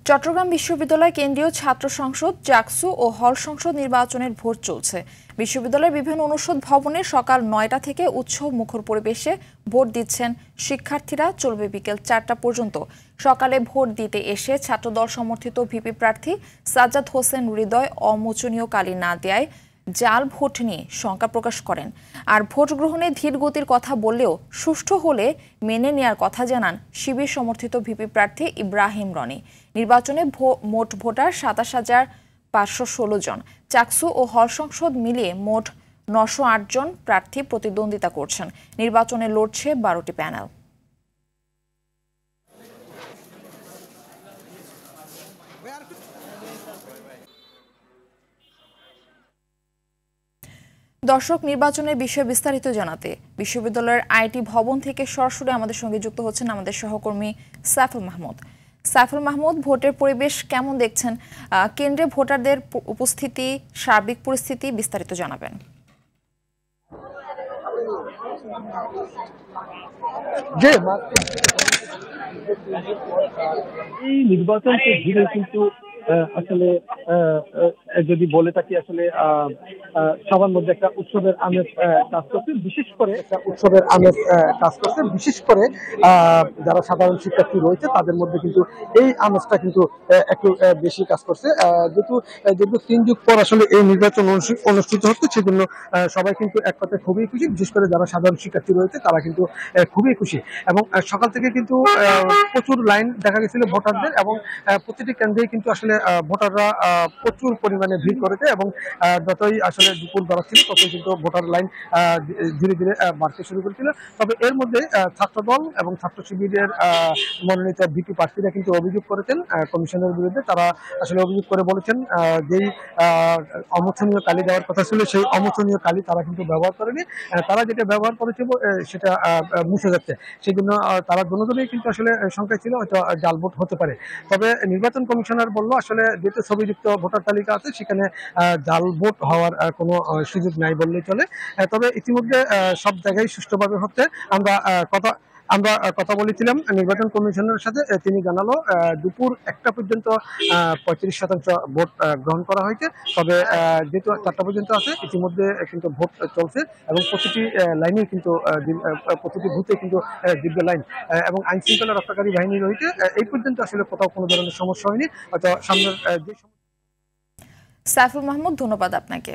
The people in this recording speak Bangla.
চট্টগ্রাম বিশ্ববিদ্যালয় কেন্দ্রীয় ছাত্র সংসদ, জাকসু ও হল সংসদ নির্বাচনের ভোট চলছে। বিশ্ববিদ্যালয়ের বিভিন্ন অনুষদ ভবনে সকাল ৯টা থেকে উৎসব মুখর পরিবেশে ভোট দিচ্ছেন শিক্ষার্থীরা। চলবে বিকেল ৪টা পর্যন্ত। সকালে ভোট দিতে এসে ছাত্রদল সমর্থিত ভিপি প্রার্থী সাজ্জাদ হোসেন হৃদয় অমোচনীয় কালি না দেয়ায় জাল ভোট নিয়ে শঙ্কা প্রকাশ করেন। আর ভোট গ্রহণে ধীর গতির কথা বললেও সুষ্ঠু হলে মেনে নেয়ার কথা জানান শিবির সমর্থিত ভিপি প্রার্থী ইব্রাহিম রনি। নির্বাচনে মোট ভোটার ২৭,৫১৬ জন। চাকসু ও হল সংসদ মিলিয়ে মোট ৯০৮ জন প্রার্থী প্রতিদ্বন্দ্বিতা করছেন। নির্বাচনে লড়ছে ১২টি প্যানেল। দর্শক, নির্বাচনের বিষয়ে বিস্তারিত জানাতে বিশ্ববিদ্যালয়ের আইটি ভবন থেকে সরাসরি আমাদের সঙ্গে যুক্ত হচ্ছেন আমাদের সহকর্মী সাইফুল মাহমুদ। সাইফুল মাহমুদ, ভোটের পরিবেশ কেমন দেখছেন? কেন্দ্রে ভোটারদের উপস্থিতি, সার্বিক পরিস্থিতি বিস্তারিত জানাবেন। এই নির্বাচনকে ঘিরে কিন্তু আসলে যদি বলে থাকি আসলে সবার মধ্যে একটা উৎসবের আমেজ কাজ করছে, বিশেষ করে যারা সাধারণ শিক্ষার্থী রয়েছে তাদের মধ্যে কিন্তু এই আমেজটা কিন্তু একটু বেশি কাজ করছে। যেহেতু ৩ যুগ পর আসলে এই নির্বাচন অনুষ্ঠিত হচ্ছে, সেজন্য সবাই কিন্তু এক কথায় খুবই খুশি। বিশেষ করে যারা সাধারণ শিক্ষার্থী রয়েছে তারা কিন্তু খুবই খুশি। এবং সকাল থেকে কিন্তু প্রচুর লাইন দেখা গেছিল ভোটারদের, এবং প্রতিটি কেন্দ্রেই কিন্তু আসলে ভোটাররা প্রচুর পরিমাণে ভিড় করেছে। এবং যতই আসলে দুপুর গড়াচ্ছিল ততই কিন্তু ভোটার লাইন ধীরে ধীরে বাড়তে শুরু করেছিল। তবে এর মধ্যে ছাত্রদল এবং ছাত্র শিবিরের মনোনীত ভিপি প্রার্থীরা কিন্তু অভিযোগ করেছেন কমিশনের বিরুদ্ধে। তারা আসলে অভিযোগ করে বলেছেন যেই অমোচনীয় কালি দেওয়ার কথা ছিল সেই অমোচনীয় কালি তারা কিন্তু ব্যবহার করেনি। তারা যেটা ব্যবহার করেছে সেটা মুছে যাচ্ছে। সেই জন্য তারা দুজনেই কিন্তু আসলে সংখ্যায় ছিল হয়তো জাল ভোট হতে পারে। তবে নির্বাচন কমিশনার বলল আসলে যেহেতু ছবিযুক্ত ভোটার তালিকা আছে সেখানে জাল ভোট হওয়ার কোনো সুযোগ নাই বললেই চলে। তবে ইতিমধ্যে সব জায়গায় সুষ্ঠুভাবে হচ্ছে। আমরা কথা বলেছিলাম নির্বাচন কমিশনের সাথে। তিনি জানালো দুপুর 1টা পর্যন্ত 35% ভোট গ্রহণ করা হয়েছে। তবে যেহেতু 4টা পর্যন্ত আছে, ইতিমধ্যে কিন্তু ভোট চলছে এবং প্রতিটি লাইনে কিন্তু প্রতিটি বুথে কিন্তু দীর্ঘ লাইন এবং আইন শৃঙ্খলা রক্ষাকারী বাহিনী রয়েছে। এই পর্যন্ত আসলে কোথাও কোনো ধরনের সমস্যা হয়নি। হয়তো সামনের সাইফুল মাহমুদ, ধন্যবাদ আপনাকে।